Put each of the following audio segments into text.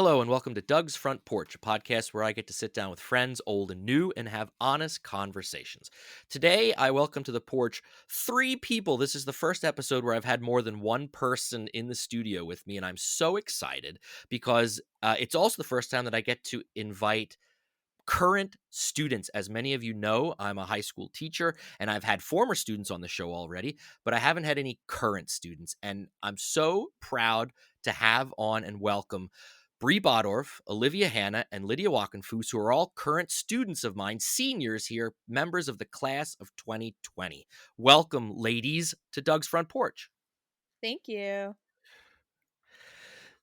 Hello, and welcome to Doug's Front Porch, a podcast where I get to sit down with friends, old and new, and have honest conversations. Today, I welcome to the porch three people. This is the first episode where I've had more than one person in the studio with me, and I'm so excited because it's also the first time that I get to invite current students. As many of you know, I'm a high school teacher, and I've had former students on the show already, but I haven't had any current students, and I'm so proud to have on and welcome Briana Bottorf, Olivia Hanna, and Lydia Wockenfuss, who are all current students of mine, seniors here, members of the class of 2020. Welcome, ladies, to Doug's Front Porch. Thank you.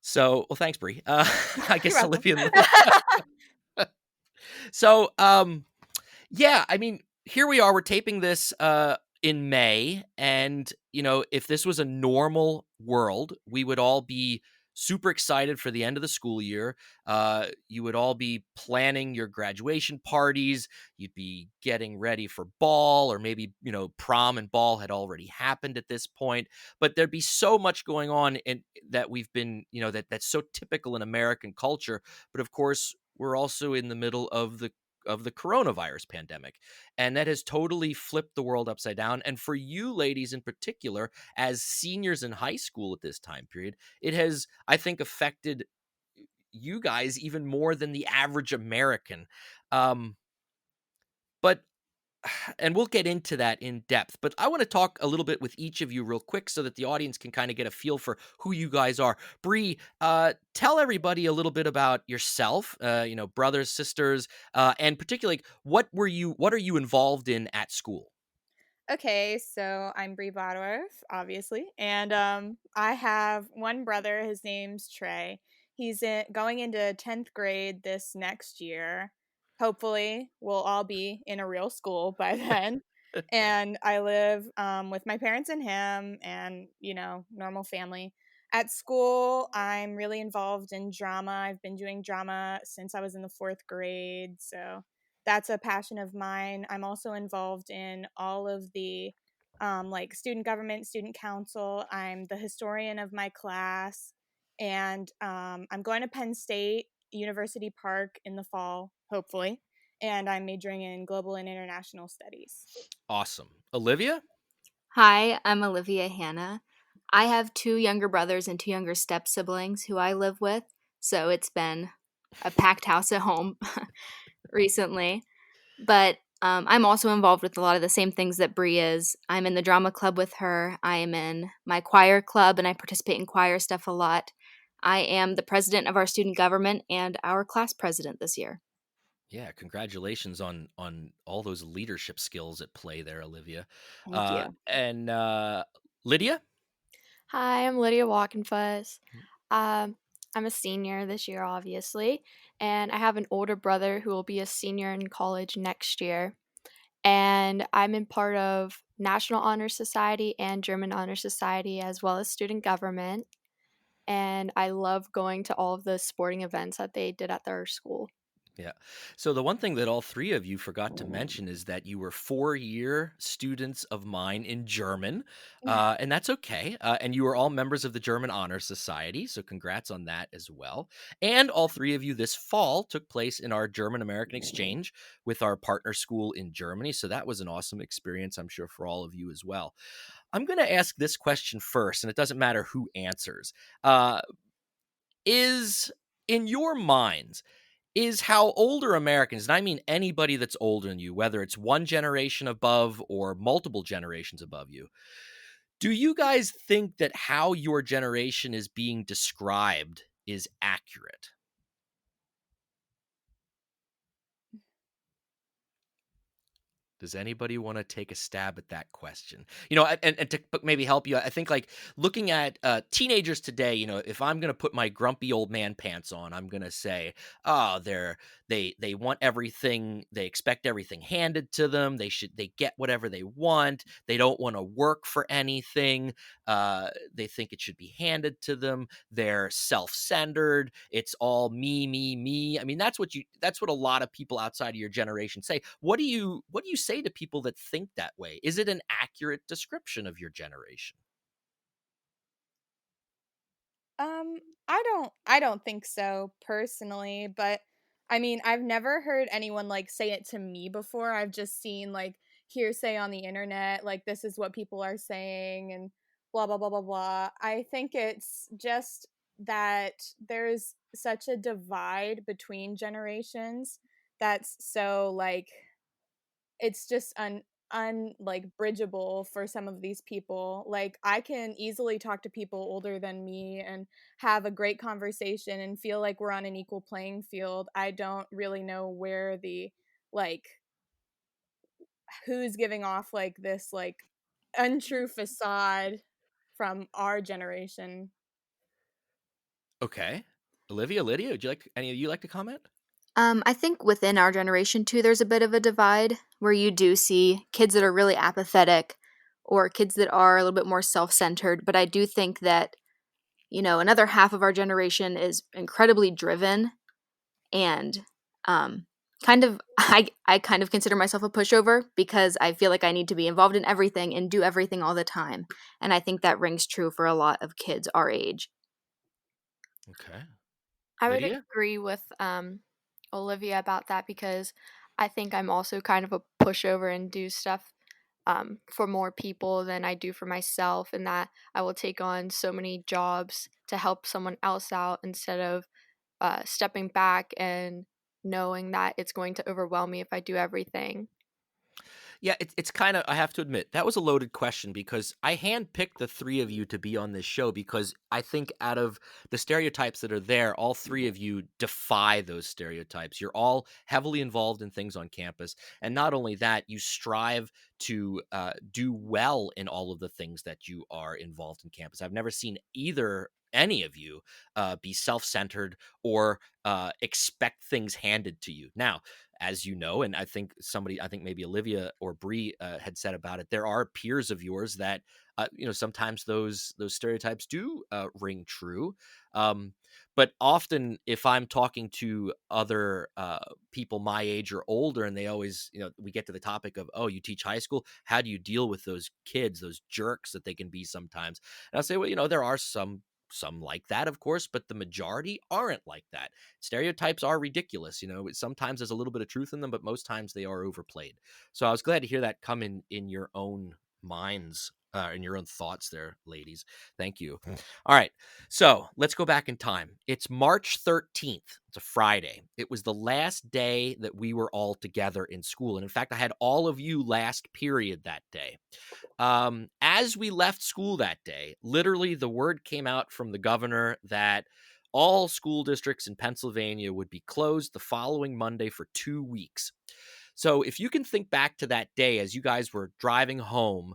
So, well, thanks, Bri. I You're guess welcome. Olivia and So, yeah, I mean, here we are. We're taping this in May, and if this was a normal world, we would all be super excited for the end of the school year. You would all be planning your graduation parties. You'd be getting ready for ball, or maybe prom and ball had already happened at this point. But there'd be so much going on in that we've been, that's so typical in American culture. But of course, we're also in the middle of the coronavirus pandemic. And that has totally flipped the world upside down. And for you ladies in particular, as seniors in high school at this time period, it has, I think, affected you guys even more than the average American. But and we'll get into that in depth, but I want to talk a little bit with each of you real quick so that the audience can kind of get a feel for who you guys are. Bree, tell everybody a little bit about yourself, brothers, sisters, and particularly what are you involved in at school? Okay, so I'm Briana Bottorf, obviously, and I have one brother. His name's Trey. He's going into 10th grade this next year. Hopefully, we'll all be in a real school by then. And I live with my parents and him, and normal family. At school, I'm really involved in drama. I've been doing drama since I was in the 4th grade, so that's a passion of mine. I'm also involved in all of the like student government, student council. I'm the historian of my class, and I'm going to Penn State University Park in the fall, hopefully. And I'm majoring in global and international studies. Awesome. Olivia? Hi, I'm Olivia Hanna. I have two younger brothers and two younger step siblings who I live with, so it's been a packed house at home recently. But I'm also involved with a lot of the same things that Bree is. I'm in the drama club with her. I am in my choir club, and I participate in choir stuff a lot. I am the president of our student government and our class president this year. Yeah, congratulations on all those leadership skills at play there, Olivia. Thank you. And Lydia? Hi, I'm Lydia Wockenfuss. Um, I'm a senior this year, obviously, and I have an older brother who will be a senior in college next year. And I'm in part of National Honor Society and German Honor Society, as well as student government. And I love going to all of the sporting events that they did at their school. Yeah. So the one thing that all three of you forgot to mention is that you were 4-year students of mine in German, and that's okay. And you were all members of the German Honor Society, so congrats on that as well. And all three of you this fall took place in our German American exchange with our partner school in Germany. So that was an awesome experience, I'm sure, for all of you as well. I'm going to ask this question first, and it doesn't matter who answers. Is in your minds, is how older Americans, and I mean anybody that's older than you, whether it's one generation above or multiple generations above you, do you guys think that how your generation is being described is accurate? Does anybody want to take a stab at that question? And to maybe help you, I think like looking at teenagers today, if I'm going to put my grumpy old man pants on, I'm going to say, oh, they want everything, they expect everything handed to them. They get whatever they want. They don't want to work for anything. They think it should be handed to them. They're self-centered. It's all me, me, me. I mean, that's what a lot of people outside of your generation say. What do you say to people that think that way? Is it an accurate description of your generation? I don't think so personally, but I mean, I've never heard anyone like say it to me before. I've just seen like hearsay on the internet, like this is what people are saying and blah blah blah blah blah. I think it's just that there's such a divide between generations that's so like it's just like bridgeable for some of these people. Like I can easily talk to people older than me and have a great conversation and feel like we're on an equal playing field. I don't really know where the like who's giving off like this like untrue facade from our generation. Okay. Olivia, Lydia, would you like any of you like to comment? I think within our generation too, there's a bit of a divide where you do see kids that are really apathetic or kids that are a little bit more self centered. But I do think that, another half of our generation is incredibly driven and kind of, I kind of consider myself a pushover because I feel like I need to be involved in everything and do everything all the time. And I think that rings true for a lot of kids our age. Okay. I would Lydia? agree with Olivia about that because I think I'm also kind of a pushover and do stuff for more people than I do for myself, and that I will take on so many jobs to help someone else out instead of stepping back and knowing that it's going to overwhelm me if I do everything. Yeah, it's kind of, I have to admit, that was a loaded question because I handpicked the three of you to be on this show because I think out of the stereotypes that are there, all three of you defy those stereotypes. You're all heavily involved in things on campus. And not only that, you strive to do well in all of the things that you are involved in campus. I've never seen any of you be self-centered or expect things handed to you. Now, as you know, and I think maybe Olivia or Bree had said about it, there are peers of yours that, sometimes those stereotypes do ring true. Um, but often, if I'm talking to other people my age or older, and they always, we get to the topic of, oh, you teach high school. How do you deal with those kids, those jerks that they can be sometimes? And I'll say, well, there are some like that, of course, but the majority aren't like that. Stereotypes are ridiculous. Sometimes there's a little bit of truth in them, but most times they are overplayed. So I was glad to hear that come in your own minds, in your own thoughts there, ladies. Thank you. All right, so let's go back in time. It's March 13th. It's a Friday. It was the last day that we were all together in school, and in fact, I had all of you last period that day. As we left school that day, literally the word came out from the governor that all school districts in Pennsylvania would be closed the following Monday for 2 weeks. So if you can think back to that day as you guys were driving home,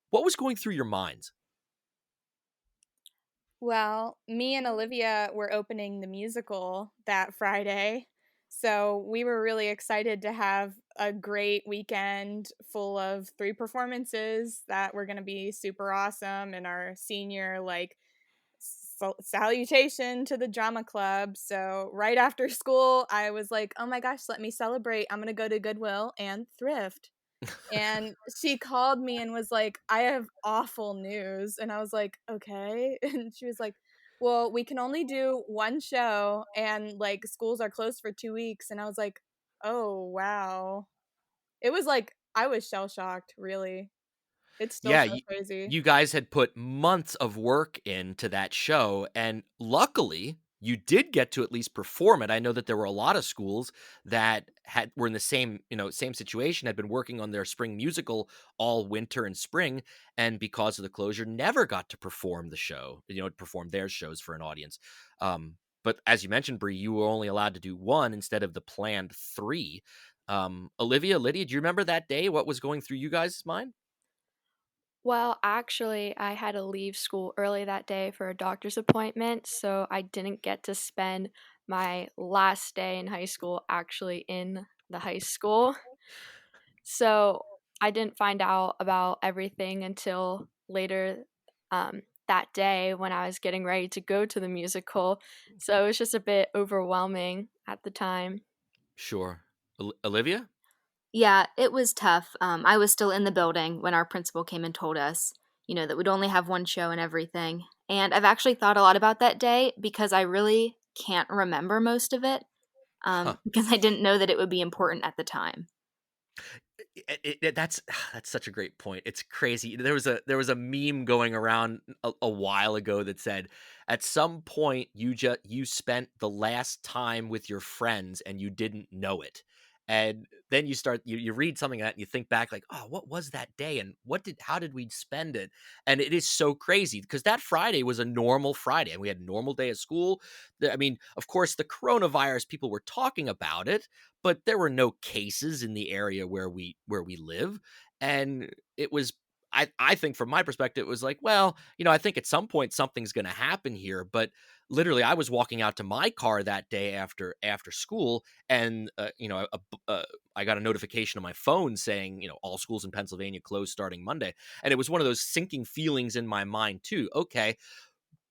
what was going through your minds? Well, me and Olivia were opening the musical that Friday. So we were really excited to have a great weekend full of three performances that were going to be super awesome and our senior like salutation to the drama club. So right after school, I was like, "Oh my gosh, let me celebrate. I'm going to go to Goodwill and thrift." And she called me and was like, "I have awful news." And I was like, "Okay." And she was like, "Well, we can only do one show and like schools are closed for 2 weeks." And I was like, "Oh, wow." It was like I was shell shocked, really. It's still Yeah, so crazy. you guys had put months of work into that show, and luckily, you did get to at least perform it. I know that there were a lot of schools that were in the same situation, had been working on their spring musical all winter and spring, and because of the closure, never got to perform the show, perform their shows for an audience. But as you mentioned, Bree, you were only allowed to do one instead of the planned three. Olivia, Lydia, do you remember that day? What was going through you guys' mind? Well, actually, I had to leave school early that day for a doctor's appointment, so I didn't get to spend my last day in high school actually in the high school. So I didn't find out about everything until later that day when I was getting ready to go to the musical. So it was just a bit overwhelming at the time. Sure. Olivia? Yeah, it was tough. I was still in the building when our principal came and told us. that we'd only have one show and everything. And I've actually thought a lot about that day because I really can't remember most of it, Huh. because I didn't know that it would be important at the time. That's such a great point. It's crazy. There was a meme going around a while ago that said, at some point you spent the last time with your friends and you didn't know it. And then you read something like that and you think back like, oh, what was that day and how did we spend it? And it is so crazy because that Friday was a normal Friday and we had a normal day of school. I mean, of course, the coronavirus, people were talking about it, but there were no cases in the area where we live, and it was, I think from my perspective it was like, well, I think at some point something's going to happen here, but literally I was walking out to my car that day after school, and I got a notification on my phone saying, all schools in Pennsylvania closed starting Monday, and it was one of those sinking feelings in my mind too. Okay,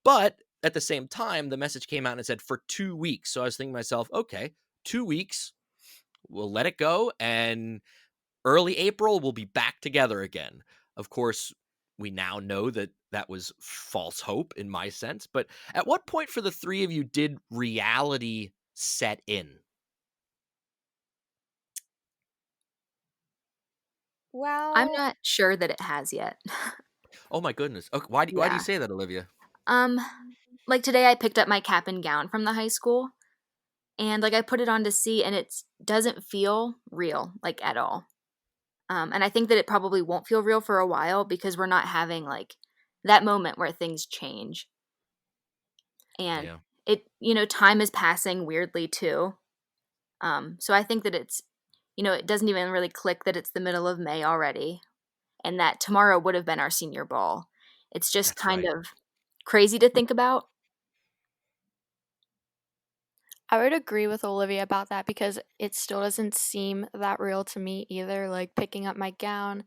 but at the same time the message came out and it said for 2 weeks, so I was thinking to myself, okay, 2 weeks, we'll let it go, and early April we'll be back together again. Of course, we now know that that was false hope in my sense, but at what point for the three of you did reality set in? I'm Well, not sure that it has yet. Oh my goodness. Okay, why do you Yeah. say that, Olivia? Um, like today I picked up my cap and gown from the high school, and like I put it on to see, and it doesn't feel real, like at all. And I think that it probably won't feel real for a while because we're not having like that moment where things change. And Yeah, time is passing weirdly too. So I think that it doesn't even really click that it's the middle of May already and that tomorrow would have been our senior ball. It's just that's kind right. of crazy to think about. I would agree with Olivia about that because it still doesn't seem that real to me either. Like picking up my gown,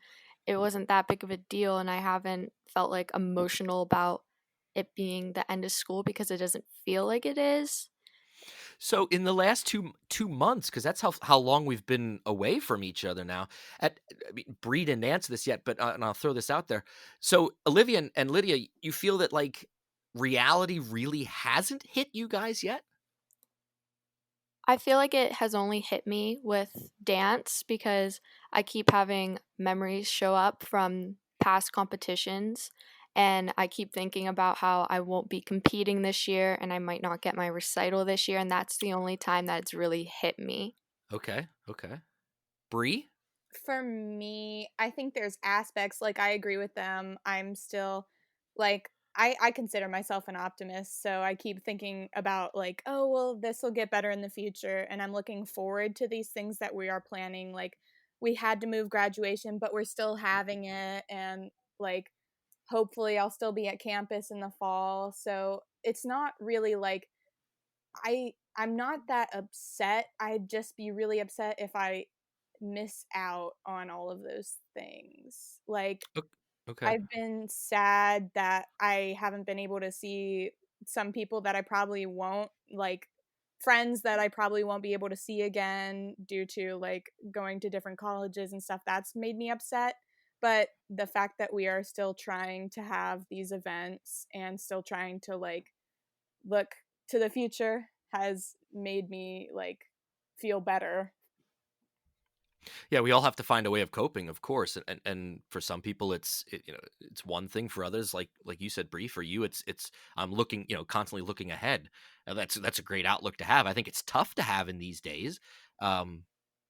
it wasn't that big of a deal, and I haven't felt like emotional about it being the end of school because it doesn't feel like it is. So in the last two months, because that's how long we've been away from each other now. I mean, Bree didn't answer this yet, but and I'll throw this out there. So Olivia and Lydia, you feel that like reality really hasn't hit you guys yet? I feel like it has only hit me with dance because I keep having memories show up from past competitions. And I keep thinking about how I won't be competing this year and I might not get my recital this year. And that's the only time that it's really hit me. Okay, okay. Bree? for me, I think there's aspects like I agree with them. I'm still like I consider myself an optimist, so I keep thinking about like, oh well, this will get better in the future, and I'm looking forward to these things that we are planning. Like we had to move graduation, but we're still having it, and like hopefully I'll still be at campus in the fall. So it's not really like I'm not that upset. I'd just be really upset if I miss out on all of those things. Like Ok okay. I've been sad that I haven't been able to see some people that I probably won't, like friends that I probably won't be able to see again due to like going to different colleges and stuff. That's made me upset. But the fact that we are still trying to have these events and still trying to like look to the future has made me like feel better. Yeah, we all have to find a way of coping, of course, and for some people it's one thing. For others, like you said, Bree, for you it's I'm looking, constantly looking ahead. That's a great outlook to have. I think it's tough to have in these days. Um,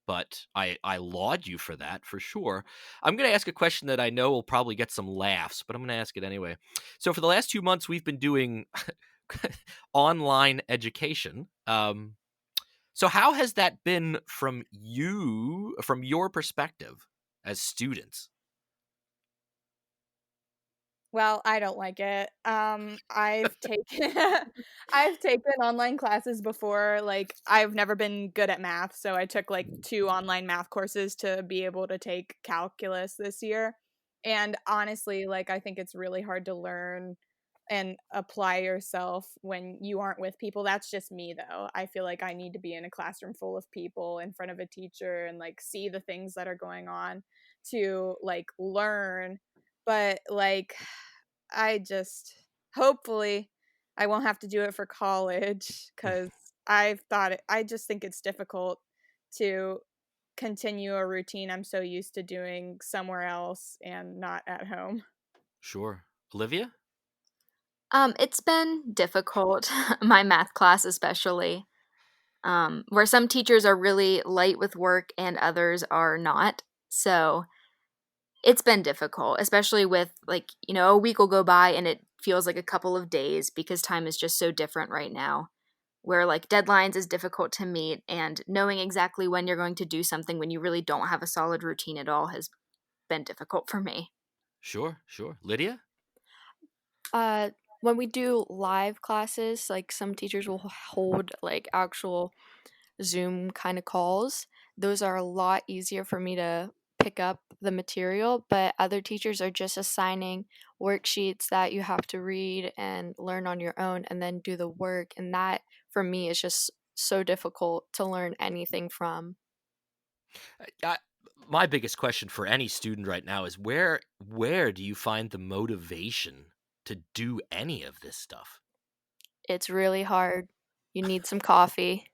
but I laud you for that for sure. I'm going to ask a question that I know will probably get some laughs, but I'm going to ask it anyway. So for the last 2 months, we've been doing online education. So how has that been from your perspective as students? Well, I don't like it. I've taken I've taken online classes before. Like I've never been good at math, so I took like 2 online math courses to be able to take calculus this year. And honestly, like I think it's really hard to learn and apply yourself when you aren't with people. That's just me though. I feel like I need to be in a classroom full of people in front of a teacher and like see the things that are going on to like learn. but like I just hopefully I won't have to do it for college cuz I just think it's difficult to continue a routine I'm so used to doing somewhere else and not at home. Sure. Olivia? It's been difficult, my math class especially, where some teachers are really light with work and others are not. So it's been difficult, especially with like, a week will go by and it feels like a couple of days because time is just so different right now. Where like deadlines is difficult to meet and knowing exactly when you're going to do something when you really don't have a solid routine at all has been difficult for me. Sure, sure. Lydia? Uh, when we do live classes, like some teachers will hold like actual Zoom kind of calls. Those are a lot easier for me to pick up the material, but other teachers are just assigning worksheets that you have to read and learn on your own and then do the work. And that for me is just so difficult to learn anything from. I, my biggest question for any student right now is where do you find the motivation to do any of this stuff? It's really hard. You need some coffee.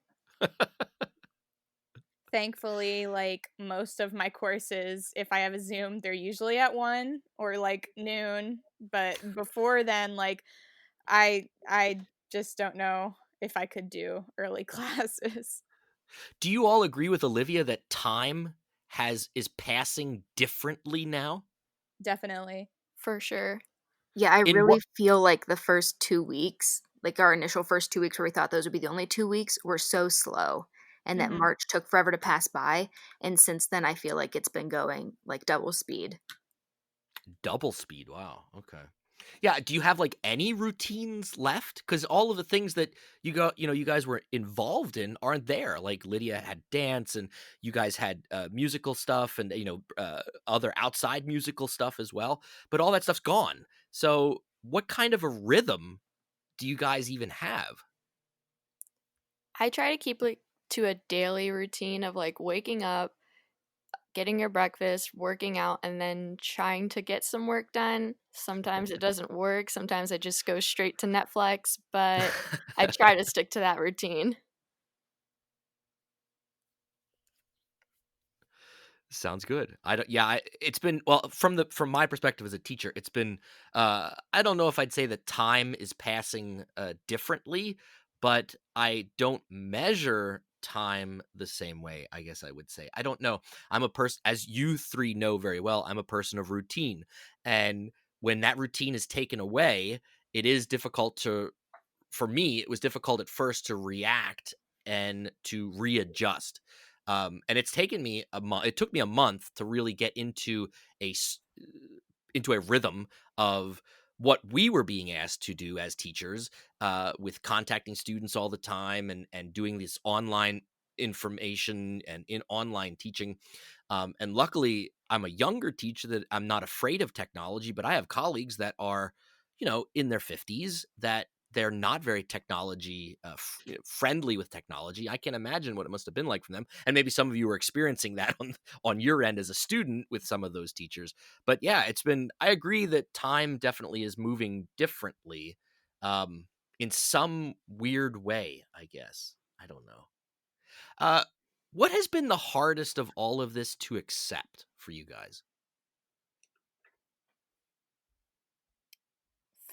Thankfully, like most of my courses, if I have a Zoom, they're usually at 1 or like noon, but before then like I just don't know if I could do early classes. Do you all agree with Olivia that time is passing differently now? Definitely. For sure. Yeah, I In really what feel like the first 2 weeks, like our initial first 2 weeks where we thought those would be the only 2 weeks, were so slow and that Mhm. March took forever to pass by. And since then, I feel like it's been going like double speed. double speed? Wow. Okay. Yeah, do you have like any routines left? Cuz all of the things that you guys were involved in aren't there. Like Lydia had dance and you guys had musical stuff and other outside musical stuff as well, but all that stuff's gone. So, what kind of a rhythm do you guys even have? I try to keep like to a daily routine of like waking up, getting your breakfast, working out, and then trying to get some work done. Sometimes it doesn't work. Sometimes I just go straight to Netflix, but I try to stick to that routine. Sounds good. I don't yeah, it's been well, from my perspective as a teacher, it's been I don't know if I'd say that time is passing differently, but I don't measure time the same way, I guess I would say. I don't know. I'm a person, as you three know very well, I'm a person of routine. And when that routine is taken away, it is difficult to for me, it was difficult at first to react and to readjust. And it's taken me a month. It took me a month to really get into a rhythm of what we were being asked to do as teachers, with contacting students all the time and doing this online information and in online teaching. And luckily, I'm a younger teacher that I'm not afraid of technology, but I have colleagues that are, in their 50s that they're not very technology friendly with technology. I can imagine what it must have been like for them, and maybe some of you are experiencing that on your end as a student with some of those teachers. But yeah, it's been. I agree that time definitely is moving differently, um, in some weird way. I guess I don't know. Uh, what has been the hardest of all of this to accept for you guys?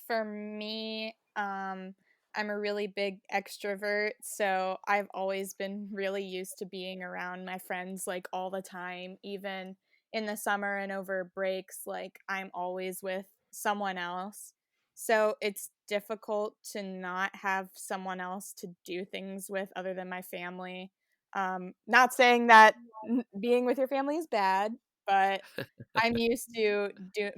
For me, I'm a really big extrovert, so I've always been really used to being around my friends like all the time, even in the summer and over breaks, like I'm always with someone else. So it's difficult to not have someone else to do things with other than my family. Not saying that being with your family is bad, but I'm used to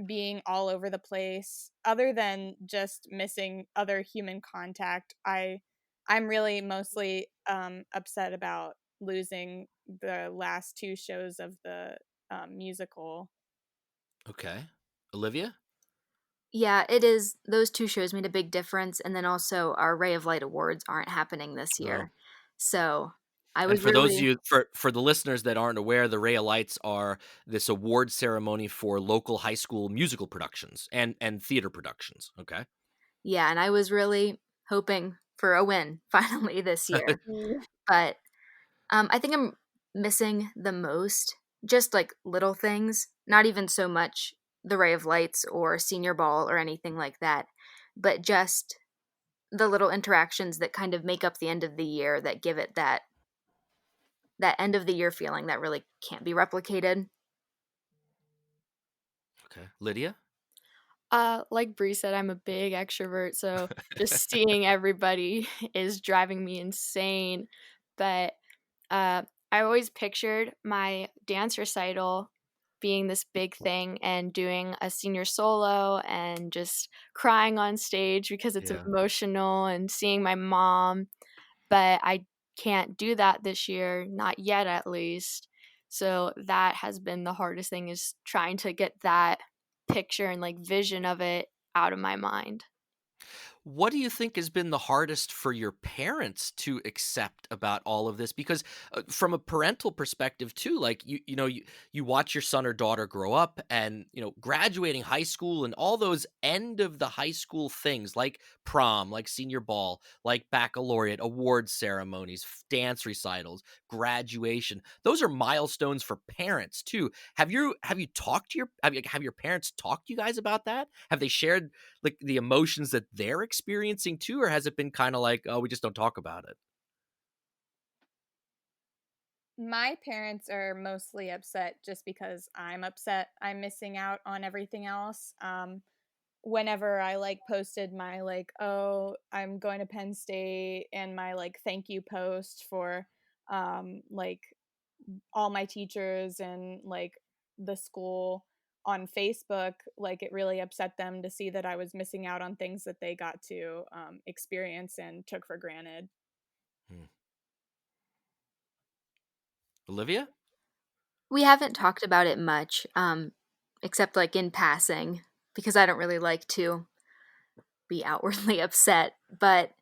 being all over the place. Other than just missing other human contact, I'm really mostly upset about losing the last 2 shows of the musical. Okay, Olivia. Yeah, it is. Those two shows made a big difference. And then also, our Ray of Light Awards aren't happening this Oh, year. So I And was for those of really you, for the listeners that aren't aware, the Raelites are this award ceremony for local high school musical productions and theater productions. Okay. yeah, and I was really hoping for a win finally this year. Mm. But I think I'm missing the most just like little things, not even so much the Ray of Lights or senior ball or anything like that, but just the little interactions that kind of make up the end of the year that give it that end of the year feeling that really can't be replicated. Okay. Lydia? Like Bree said, I'm a big extrovert, so just seeing everybody is driving me insane. But uh, I always pictured my dance recital being this big thing and doing a senior solo and just crying on stage because it's Yeah. emotional and seeing my mom. But I can't do that this year, not yet at least. So that has been the hardest thing is trying to get that picture and like vision of it out of my mind. What do you think has been the hardest for your parents to accept about all of this? Because from a parental perspective too, like you watch your son or daughter grow up and graduating high school and all those end of the high school things like prom, like senior ball, like baccalaureate, award ceremonies, dance recitals, graduation. Those are milestones for parents too. Have you talked to have your parents talked to you guys about that? Have they shared like the emotions that they're experiencing too, or has it been kind of like, oh, we just don't talk about it? My parents are mostly upset just because I'm upset. I'm missing out on everything else. Whenever I like posted my like, oh, I'm going to Penn State and my like thank you post for like all my teachers and like the school on Facebook, like it really upset them to see that I was missing out on things that they got to experience and took for granted. Hmm. Olivia? We haven't talked about it much, except like in passing, because I don't really like to be outwardly upset. But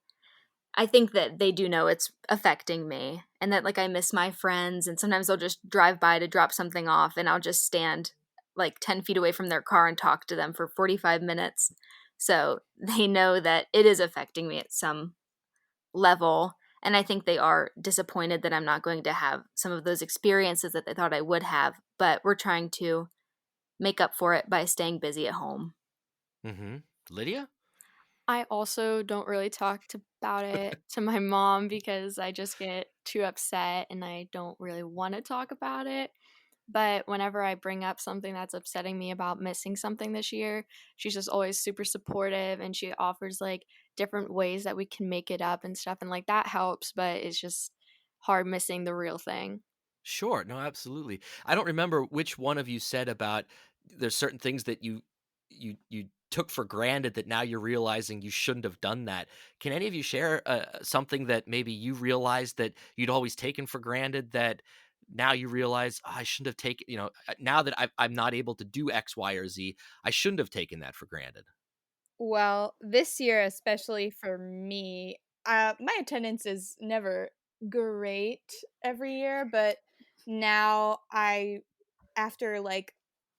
I think that they do know it's affecting me and that like I miss my friends and sometimes they'll just drive by to drop something off and I'll just stand like 10 feet away from their car and talk to them for 45 minutes. So they know that it is affecting me at some level. And I think they are disappointed that I'm not going to have some of those experiences that they thought I would have. But we're trying to make up for it by staying busy at home. Mm-hmm. Lydia? I also don't really about it to my mom because I just get too upset and I don't really want to talk about it. But whenever I bring up something that's upsetting me about missing something this year, she's just always super supportive and she offers like different ways that we can make it up and stuff. And like that helps, but it's just hard missing the real thing. Sure. No, absolutely. I don't remember which one of you said about there's certain things that you took for granted that now you're realizing you shouldn't have done that. Can any of you share something that maybe you realized that you'd always taken for granted that now you realize, "Oh, I shouldn't have taken, now that I'm not able to do X, Y, or Z, I shouldn't have taken that for granted." Well, this year, especially for me, my attendance is never great every year, but now after like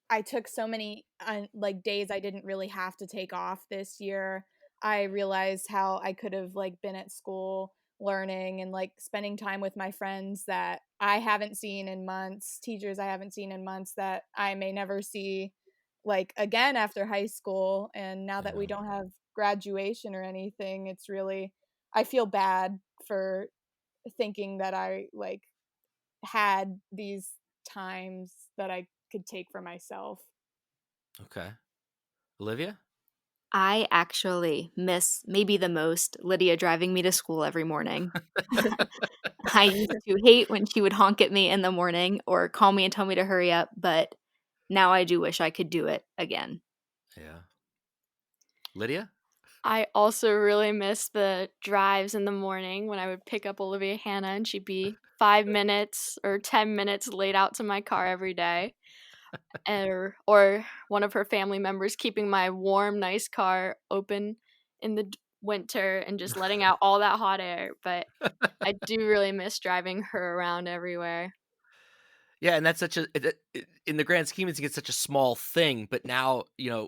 I took so many like days I didn't really have to take off this year. I realized how I could have like been at school learning and like spending time with my friends that I haven't seen in months, teachers I haven't seen in months that I may never see like again after high school. And now that we Yeah. don't have graduation or anything, it's really I feel bad for thinking that I like had these times that I could take for myself. Okay. Olivia? I actually miss maybe the most Lydia driving me to school every morning. I used to hate when she would honk at me in the morning or call me and tell me to hurry up, but now I do wish I could do it again. Yeah. Lydia? I also really miss the drives in the morning when I would pick up Olivia Hanna and she'd be 5 minutes or 10 minutes late out to my car every day. Or one of her family members keeping my warm, nice car open in the winter and just letting out all that hot air, but I do really miss driving her around everywhere. Yeah, and that's such a in the grand scheme of things, it's such a small thing, but now,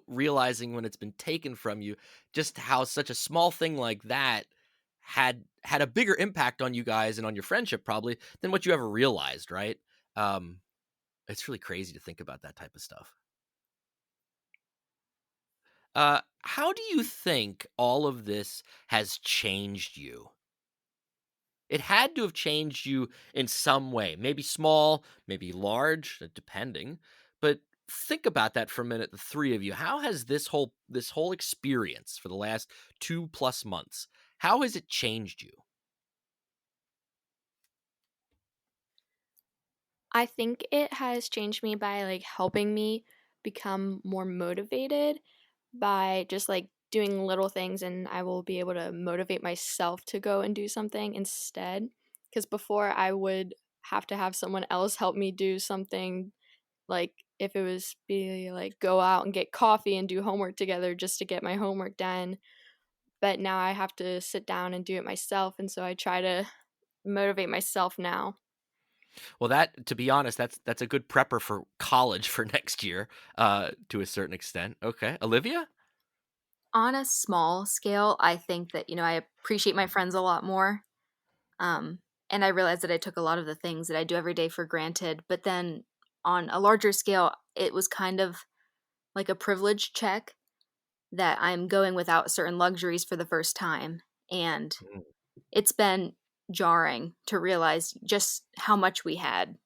realizing when it's been taken from you, just how such a small thing like that had a bigger impact on you guys and on your friendship probably than what you ever realized, right? Um, it's really crazy to think about that type of stuff. How do you think all of this has changed you? It had to have changed you in some way, maybe small, maybe large, depending. But think about that for a minute, the three of you. How has this whole experience for the last 2+ months, how has it changed you? I think it has changed me by, like, helping me become more motivated by just, like, doing little things, and I will be able to motivate myself to go and do something instead. Because before I would have to have someone else help me do something, like, if it was be like, go out and get coffee and do homework together just to get my homework done, but now I have to sit down and do it myself, and so I try to motivate myself now. Well, that to be honest, that's a good prepper for college for next year, to a certain extent. Okay. Olivia? On a small scale, I think that, I appreciate my friends a lot more. Um, and I realized that I took a lot of the things that I do every day for granted. But then on a larger scale, it was kind of like a privilege check that I'm going without certain luxuries for the first time. And it's been jarring to realize just how much we had.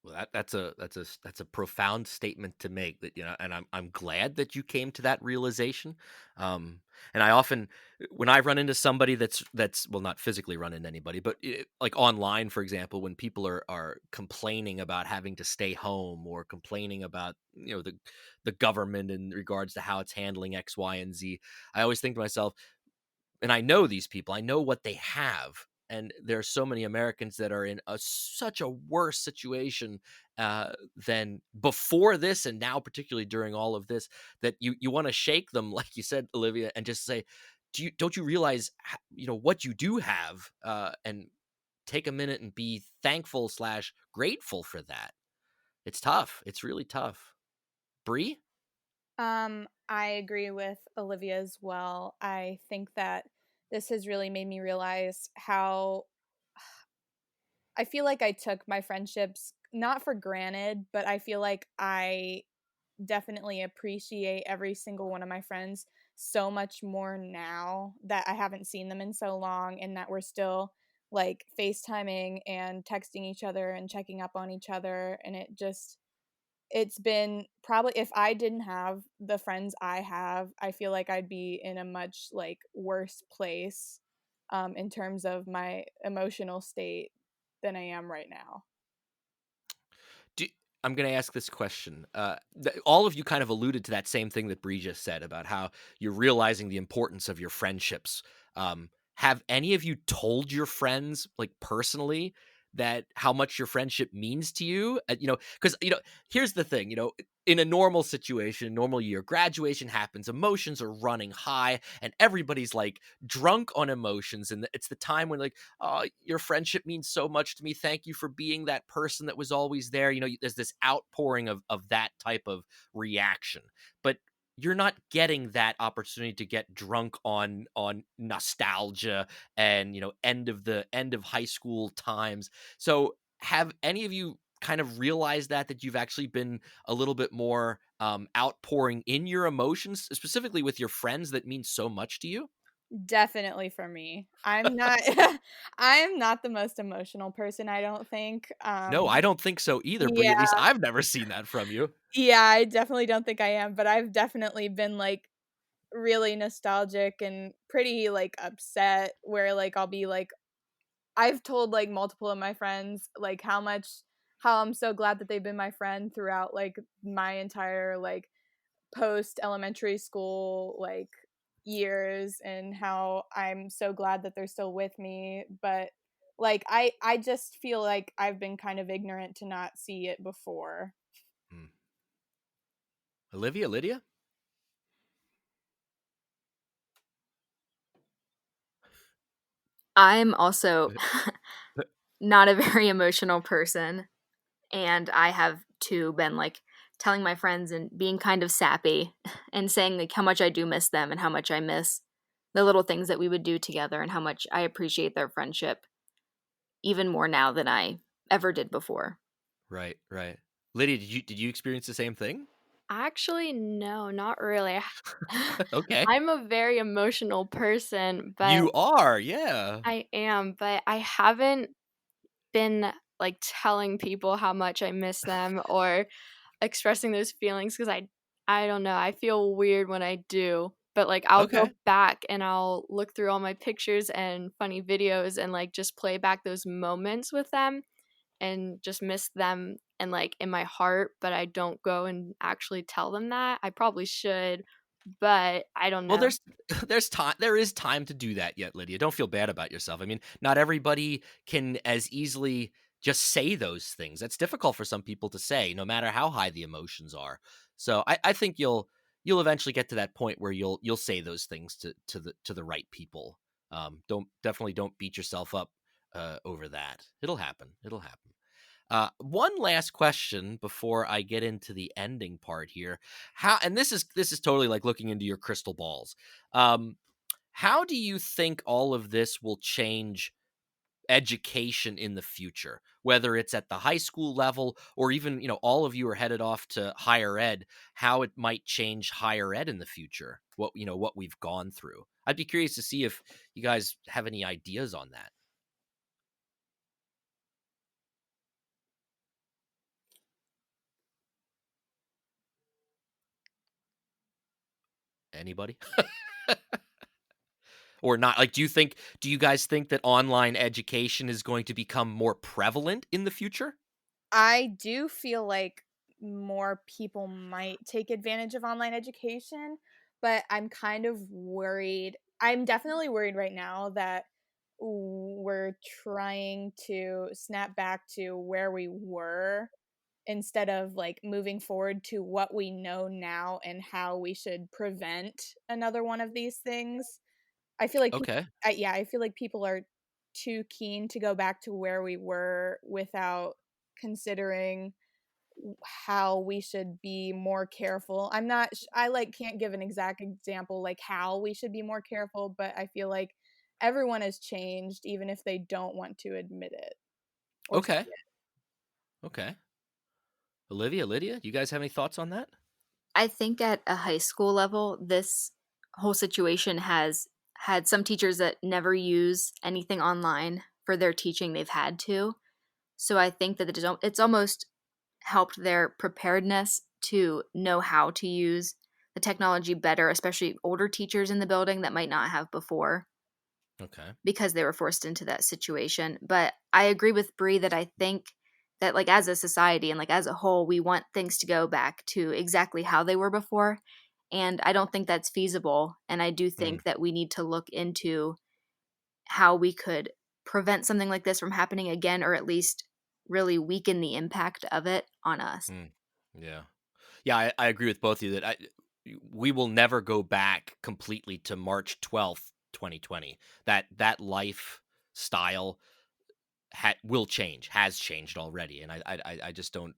Well, that's a profound statement to make that, and I'm glad that you came to that realization. And I often, when I run into somebody that's well, not physically run into anybody, but like online, for example, when people are complaining about having to stay home or complaining about the government in regards to how it's handling X, Y, and Z, I always think to myself, and I know these people, I know what they have. And there are so many Americans that are in such a worse situation than before this, and now particularly during all of this, that you want to shake them, like you said, Olivia, and just say, don't you realize what you do have, and take a minute and be thankful slash grateful for that. It's tough. It's really tough. Bree? I agree with Olivia as well. I think that this has really made me realize how I feel like I took my friendships not for granted, but I feel like I definitely appreciate every single one of my friends so much more now that I haven't seen them in so long and that we're still like FaceTiming and texting each other and checking up on each other. And it's been probably, if I didn't have the friends I have, I feel like I'd be in a much like worse place in terms of my emotional state than I am right now. Do, I'm going to ask this question. All of you kind of alluded to that same thing that Bree just said about how you're realizing the importance of your friendships. Have any of you told your friends, like personally, that how much your friendship means to you? Because here's the thing. In a normal situation, normal year, graduation happens, emotions are running high, and everybody's like drunk on emotions, and it's the time when like, oh, your friendship means so much to me. Thank you for being that person that was always there. There's this outpouring of that type of reaction. But you're not getting that opportunity to get drunk on nostalgia and end of high school times. So have any of you kind of realized that you've actually been a little bit more outpouring in your emotions, specifically with your friends that mean so much to you? Definitely for me. I'm not I'm not the most emotional person, I don't think. No, I don't think so either, Bree. At Yeah, least I've never seen that from you. yeah, I definitely don't think I am, but I've definitely been like really nostalgic and pretty like upset where like I'll be like I've told like multiple of my friends like how I'm so glad that they've been my friend throughout like my entire like post elementary school like years and how I'm so glad that they're still with me, but like I just feel like I've been kind of ignorant to not see it before. Hmm. Olivia, Lydia? I'm also not a very emotional person, and I have too been like telling my friends and being kind of sappy and saying like how much I do miss them and how much I miss the little things that we would do together and how much I appreciate their friendship even more now than I ever did before. Right, right. Lydia, did you experience the same thing? Actually, no, not really. Okay. I'm a very emotional person, but You are, yeah. I am, but I haven't been like telling people how much I miss them or expressing those feelings because I don't know. I feel weird when I do. But like I'll go Okay. back and I'll look through all my pictures and funny videos and like just play back those moments with them and just miss them and like in my heart, but I don't go and actually tell them that. I probably should, but I don't Well, know. there is time to do that yet, Lydia. Don't feel bad about yourself. I mean, not everybody can as easily just say those things. That's difficult for some people to say, no matter how high the emotions are. So I think you'll eventually get to that point where you'll say those things to the right people. Don't beat yourself up over that. It'll happen. It'll happen. One last question before I get into the ending part here. How and this is totally like looking into your crystal balls. Um, how do you think all of this will change education in the future? Whether it's at the high school level or even, all of you are headed off to higher ed, how it might change higher ed in the future. What we've gone through. I'd be curious to see if you guys have any ideas on that. Anybody? Or not? Like, do you guys think that online education is going to become more prevalent in the future? I do feel like more people might take advantage of online education, but I'm kind of worried. I'm definitely worried right now that we're trying to snap back to where we were instead of like moving forward to what we know now and how we should prevent another one of these things. I feel like Okay. yeah, I feel like people are too keen to go back to where we were without considering how we should be more careful. I'm not I like can't give an exact example like how we should be more careful, but I feel like everyone has changed even if they don't want to admit it or see Okay. it. Okay. Olivia, Lydia, you guys have any thoughts on that? I think at a high school level, this whole situation has had some teachers that never use anything online for their teaching they've had to. So I think that it's almost helped their preparedness to know how to use the technology better, especially older teachers in the building that might not have before Okay. because they were forced into that situation. But I agree with Bree that I think that like as a society and like as a whole, we want things to go back to exactly how they were before. And I don't think that's feasible. And I do Mm, think that we need to look into how we could prevent something like this from happening again, or at least really weaken the impact of it on us. mm. Yeah. Yeah, I agree with both of you that we will never go back completely to March 12th, 2020. That lifestyle will change, has changed already, and I just don't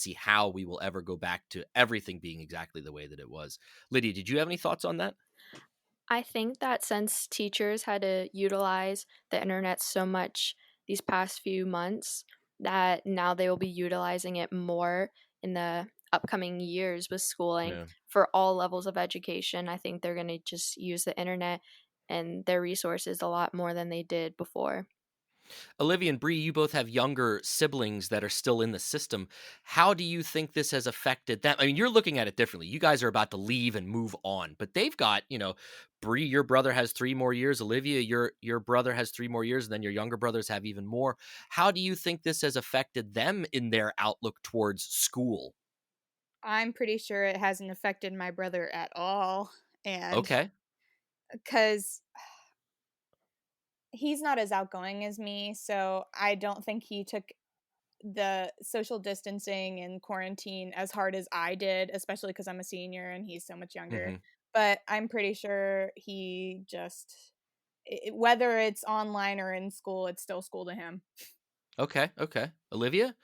see how we will ever go back to everything being exactly the way that it was. Lydia, did you have any thoughts on that? I think that since teachers had to utilize the internet so much these past few months, that now they will be utilizing it more in the upcoming years with schooling Yeah. for all levels of education. I think they're going to just use the internet and their resources a lot more than they did before. Olivia and Bree, you both have younger siblings that are still in the system. How do you think this has affected them? I mean, you're looking at it differently. You guys are about to leave and move on, but they've got, Bree, your brother has 3 more years. Olivia, your brother has 3 more years, and then your younger brothers have even more. How do you think this has affected them in their outlook towards school? I'm pretty sure it hasn't affected my brother at all and Okay. cuz he's not as outgoing as me, so I don't think he took the social distancing and quarantine as hard as I did, especially because I'm a senior and he's so much younger. Hmm. But I'm pretty sure he just whether it's online or in school, it's still school to him. Okay. Olivia?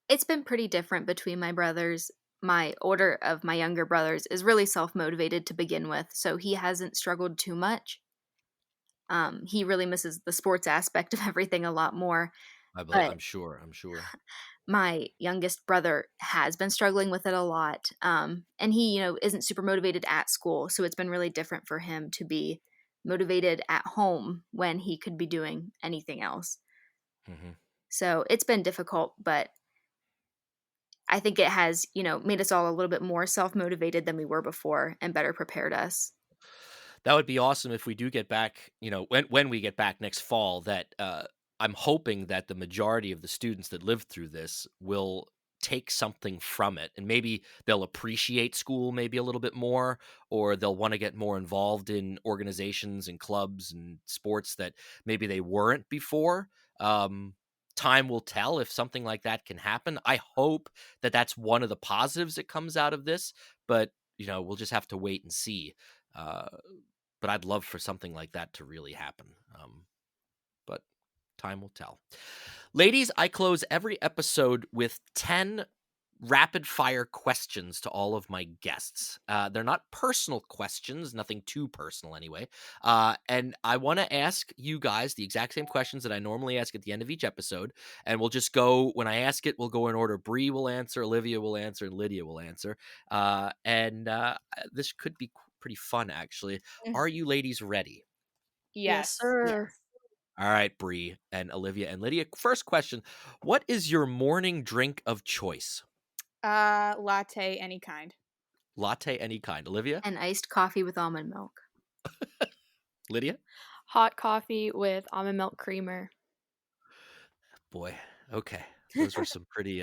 It's been pretty different between my brothers. My older of my younger brothers is really self-motivated to begin with, so he hasn't struggled too much. He really misses the sports aspect of everything a lot more. But I'm sure. my youngest brother has been struggling with it a lot. And he, isn't super motivated at school. So it's been really different for him to be motivated at home when he could be doing anything else. Hmm. So it's been difficult, but I think it has, made us all a little bit more self motivated than we were before and better prepared us. That would be awesome if we do get back, when we get back next fall, that I'm hoping that the majority of the students that lived through this will take something from it, and maybe they'll appreciate school maybe a little bit more, or they'll want to get more involved in organizations and clubs and sports that maybe they weren't before. Um, Time will tell if something like that can happen. I hope that that's one of the positives that comes out of this, but we'll just have to wait and see. Uh, but I'd love for something like that to really happen. But time will tell. Ladies, I close every episode with 10 rapid fire questions to all of my guests. They're not personal questions, nothing too personal anyway. And I want to ask you guys the exact same questions that I normally ask at the end of each episode. And we'll just go, when I ask it, we'll go in order. Bree will answer, Olivia will answer, and Lydia will answer. And this could be pretty fun, actually. Are you ladies ready? Yes, Yes. sir. All right, Bree and Olivia and Lydia. First question: what is your morning drink of choice? Latte, any kind. Latte, any kind. Olivia, And iced coffee with almond milk. Lydia. Hot coffee with almond milk creamer. Boy, okay, those were some pretty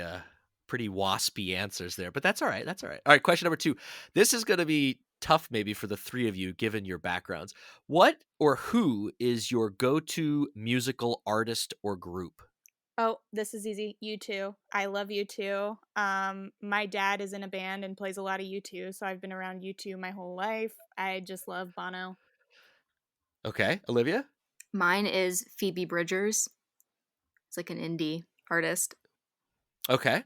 waspy answers there, but that's all right. That's all right. All right, question number 2. This is going to be tough, maybe for the three of you, given your backgrounds. What or who is your go-to musical artist or group? Oh, this is easy. U2. I love U2. My dad is in a band and plays a lot of U2, so I've been around U2 my whole life. I just love Bono. Okay, Olivia. Mine is Phoebe Bridgers. It's like an indie artist. Okay,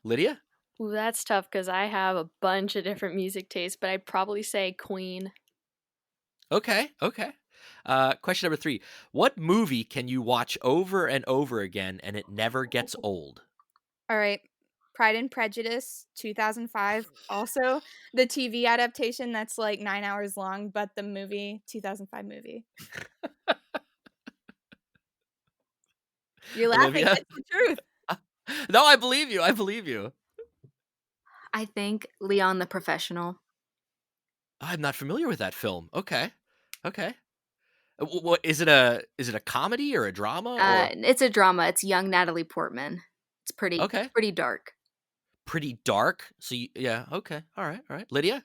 Lydia. Ooh, that's tough because I have a bunch of different music tastes, but I'd probably say Queen. Okay. Question number 3. What movie can you watch over and over again and it never gets old? All right. Pride and Prejudice, 2005. Also, the TV adaptation that's like 9 hours long, but the movie, 2005 movie. You're laughing. Olivia? It's the truth. No, I believe you. I think Leon the Professional. I'm not familiar with that film. Okay. What is it a comedy or a drama or It's a drama. It's young Natalie Portman. It's okay. pretty dark. Pretty dark. So yeah, okay. All right. Lydia?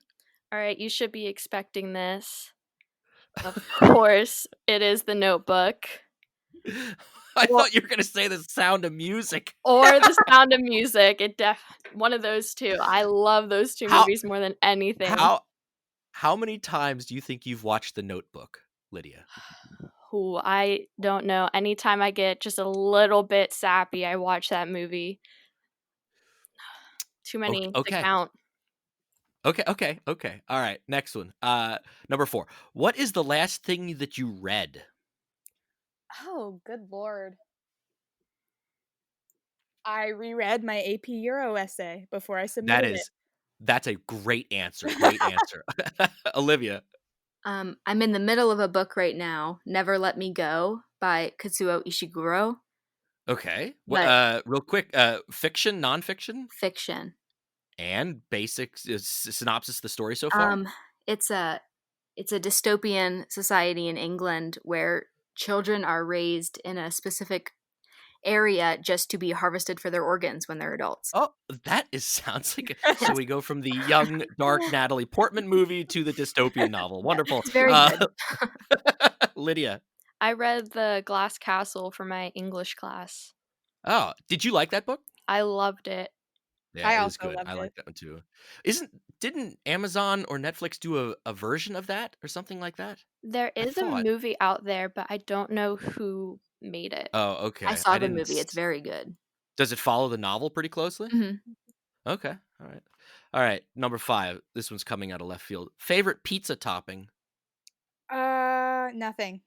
All right, you should be expecting this. Of course, it is The Notebook. I Well- thought you were going to say The Sound of Music. Or The Sound of Music. One of those two. I love those two movies more than anything. How many times do you think you've watched The Notebook, Lydia? Ooh, I don't know. Anytime I get just a little bit sappy, I watch that movie. Too many to Okay. count. Okay. All right, next one. Number 4. What is the last thing that you read? Oh, good Lord. I reread my AP Euro essay before I submitted it. That's a great answer. Olivia. I'm in the middle of a book right now, Never Let Me Go by Kazuo Ishiguro. Okay. But Real quick, fiction, nonfiction, fiction. and basic synopsis of the story so far? It's a dystopian society in England where children are raised in a specific area just to be harvested for their organs when they're adults. Oh, sounds like so we go from the young, dark Natalie Portman movie to the dystopian novel. Wonderful. It's very good. Lydia. I read The Glass Castle for my English class. Oh, did you like that book? I loved it. Yeah, I it is also good. I loved it. like that one too. Isn't didn't Amazon or Netflix do a version of that or something like that? There I is a thought. movie out there, but I don't know who made it. Oh, I okay. saw I the didn't movie, it's very good. does it follow the novel pretty closely? Mhm. Okay. All right. All right. Number 5. This one's coming out of left field. Favorite pizza topping? Nothing.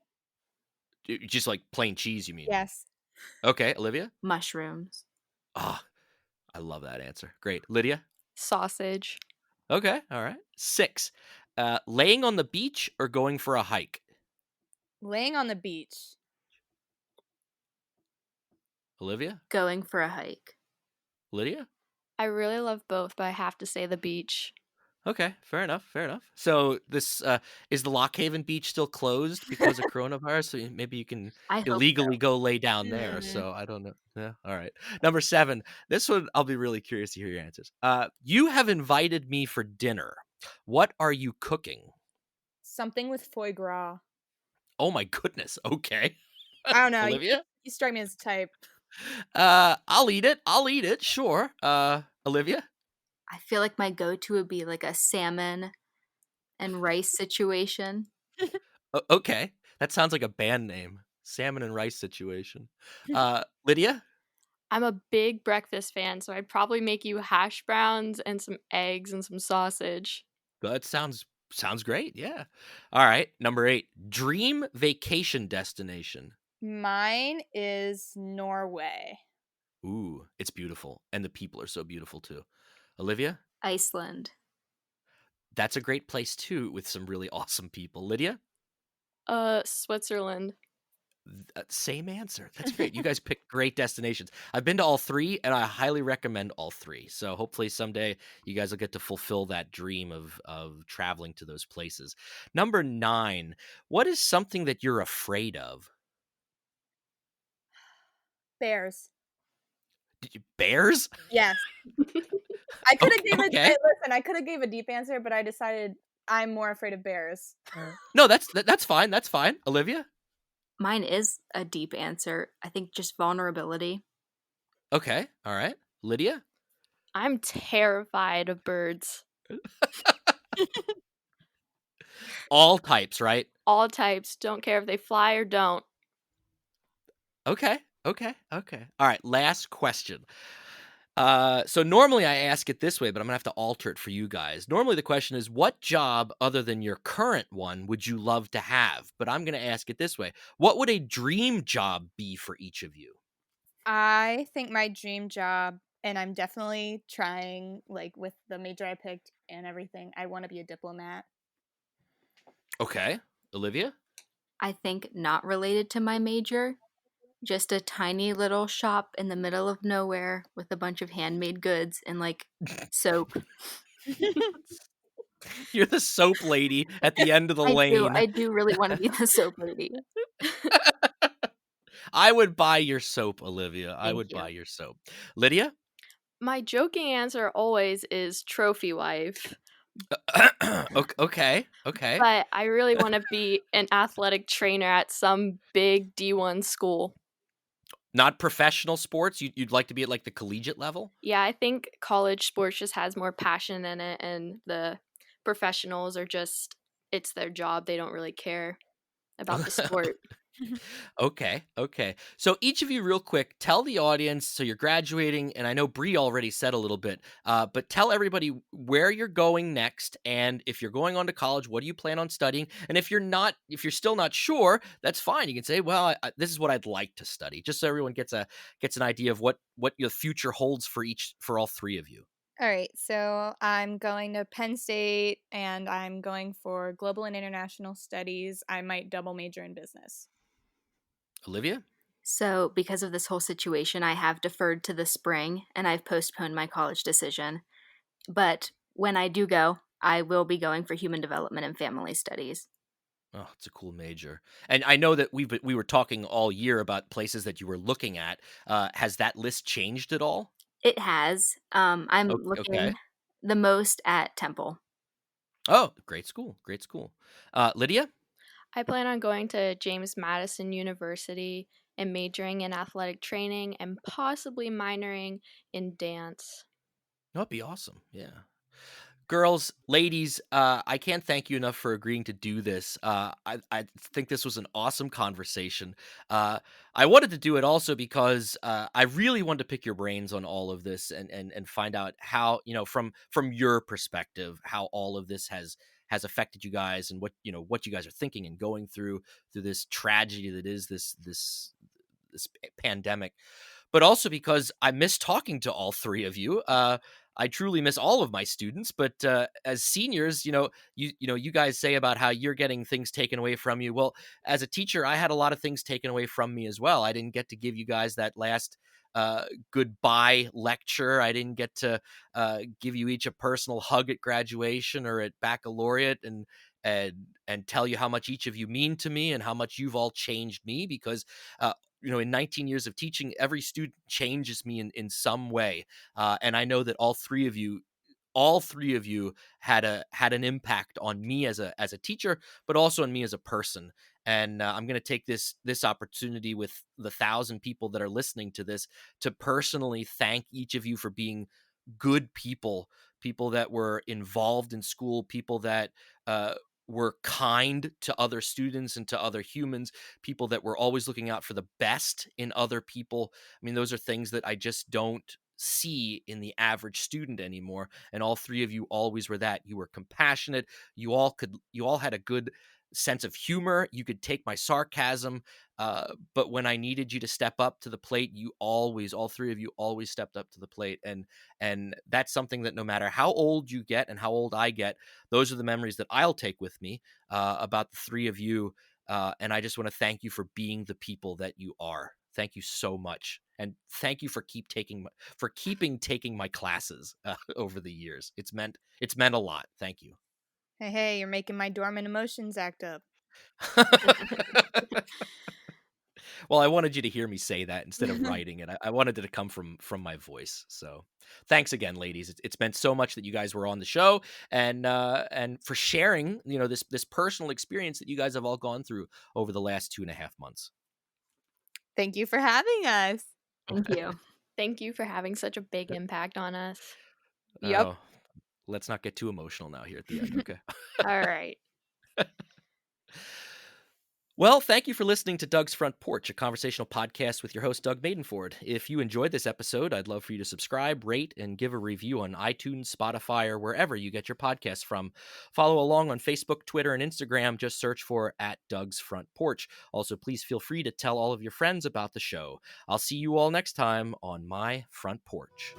Just like plain cheese, you mean? Yes. Okay, Olivia? Mushrooms. Ah, I love that answer. Great. Lydia? Sausage. Okay. All right. 6. Laying on the beach or going for a hike? Laying on the beach. Olivia? Going for a hike. Lydia? I really love both, but I have to say the beach. Okay, fair enough, fair enough. So this is the Lock Haven beach still closed because of coronavirus? So maybe you can I hope illegally so. go lay down there. Mm, So I don't know. Yeah, all right. Number 7. This one I'll be really curious to hear your answers. You have invited me for dinner. What are you cooking? something with foie gras. Oh my goodness. Okay. I don't know. Olivia? You strike me as a type. I'll eat it. I'll eat it. Sure. Olivia? I feel like my go-to would be like a salmon and rice situation. Okay. That sounds like a band name. Salmon and rice situation. Lydia? I'm a big breakfast fan, so I'd probably make you hash browns and some eggs and some sausage. That sounds great. Yeah. All right. Number 8. Dream vacation destination. Mine is Norway. Ooh, it's beautiful, and the people are so beautiful too. Olivia, Iceland. that's a great place too, with some really awesome people. Lydia, Switzerland. same answer. That's great. You guys picked great destinations. I've been to all 3, and I highly recommend all 3. So hopefully someday you guys will get to fulfill that dream of traveling to those places. Number 9. What is something that you're afraid of? Bears. Bears? Yes. I could have Okay. gave it. Okay. Listen, I could have gave a deep answer, but I decided I'm more afraid of bears. No, that's fine. That's fine. Olivia? Mine is a deep answer. I think just vulnerability. Okay. All right. Lydia? I'm terrified of birds. All types, right? All types. Don't care if they fly or don't. Okay. Okay. Okay. All right. Last question. So normally I ask it this way, but I'm gonna have to alter it for you guys. Normally the question is, what job other than your current one would you love to have? But I'm gonna ask it this way: what would a dream job be for each of you? I think my dream job, and I'm definitely trying, like with the major I picked and everything, I want to be a diplomat. Okay, Olivia. I think not related to my major. Just a tiny little shop in the middle of nowhere with a bunch of handmade goods and like soap. You're the soap lady at the end of the I lane. do really want to be the soap lady. I would buy your soap, Olivia. I Thank would you. buy your soap. Lydia? My joking answer always is trophy wife, Okay. Okay. but I really want to be an athletic trainer at some big D1 school. Not professional sports. You'd like to be at like the collegiate level? Yeah, I think college sports just has more passion in it, and the professionals are just, it's their job. They don't really care about the sport. Okay, okay. So each of you, real quick, tell the audience. So you're graduating, and I know Bree already said a little bit, but tell everybody where you're going next, and if you're going on to college, what do you plan on studying? And if you're still not sure, that's fine. You can say, "Well, this is what I'd like to study," just so everyone gets an idea of what your future holds for all 3 of you. All right, so I'm going to Penn State and I'm going for global and international studies. I might double major in business. Olivia. So, because of this whole situation, I have deferred to the spring and I've postponed my college decision. But when I do go, I will be going for human development and family studies. Oh, it's a cool major. And I know that we were talking all year about places that you were looking at. Has that list changed at all? It has. I'm looking Okay. the most at Temple. Oh, great school. Great school. Lydia? I plan on going to James Madison University and majoring in athletic training and possibly minoring in dance. That'd be awesome. Yeah. Girls, ladies, I can't thank you enough for agreeing to do this. I think this was an awesome conversation. Uh, I wanted to do it also because I really wanted to pick your brains on all of this and find out how, from your perspective, how all of this has affected you guys and what you guys are thinking and going through this tragedy that is this pandemic, but also because I miss talking to all three of you. I truly miss all of my students, but as seniors, you guys say about how you're getting things taken away from you. Well, as a teacher, I had a lot of things taken away from me as well. I didn't get to give you guys that last goodbye lecture. I didn't get to give you each a personal hug at graduation or at baccalaureate and tell you how much each of you mean to me and how much you've all changed me because in 19 years of teaching, every student changes me in some way. And I know that all three of you had an impact on me as a teacher, but also on me as a person. And I'm going to take this opportunity with the 1,000 people that are listening to this to personally thank each of you for being good people that were involved in school, people that were kind to other students and to other humans, people that were always looking out for the best in other people. I mean, those are things that I just don't see in the average student anymore. And all three of you always were that. You were compassionate. You all had a good sense of humor. You could take my sarcasm. But when I needed you to step up to the plate, all three of you always stepped up to the plate. And that's something that no matter how old you get and how old I get, those are the memories that I'll take with me about the three of you. And I just want to thank you for being the people that you are. Thank you so much, and thank you for keeping taking my classes over the years. It's meant a lot. Thank you. Hey, you're making my dormant emotions act up. Well, I wanted you to hear me say that instead of writing it. I wanted it to come from my voice. So, thanks again, ladies. It's meant so much that you guys were on the show and for sharing, this personal experience that you guys have all gone through over the last 2.5 months. Thank you for having us. Thank you. Thank you for having such a big impact on us. Yep. Oh, let's not get too emotional now here at the end, okay? All right. Well, thank you for listening to Doug's Front Porch, a conversational podcast with your host, Doug Maidenford. If you enjoyed this episode, I'd love for you to subscribe, rate, and give a review on iTunes, Spotify, or wherever you get your podcasts from. Follow along on Facebook, Twitter, and Instagram. Just search for @Doug's Front Porch. Also, please feel free to tell all of your friends about the show. I'll see you all next time on my front porch.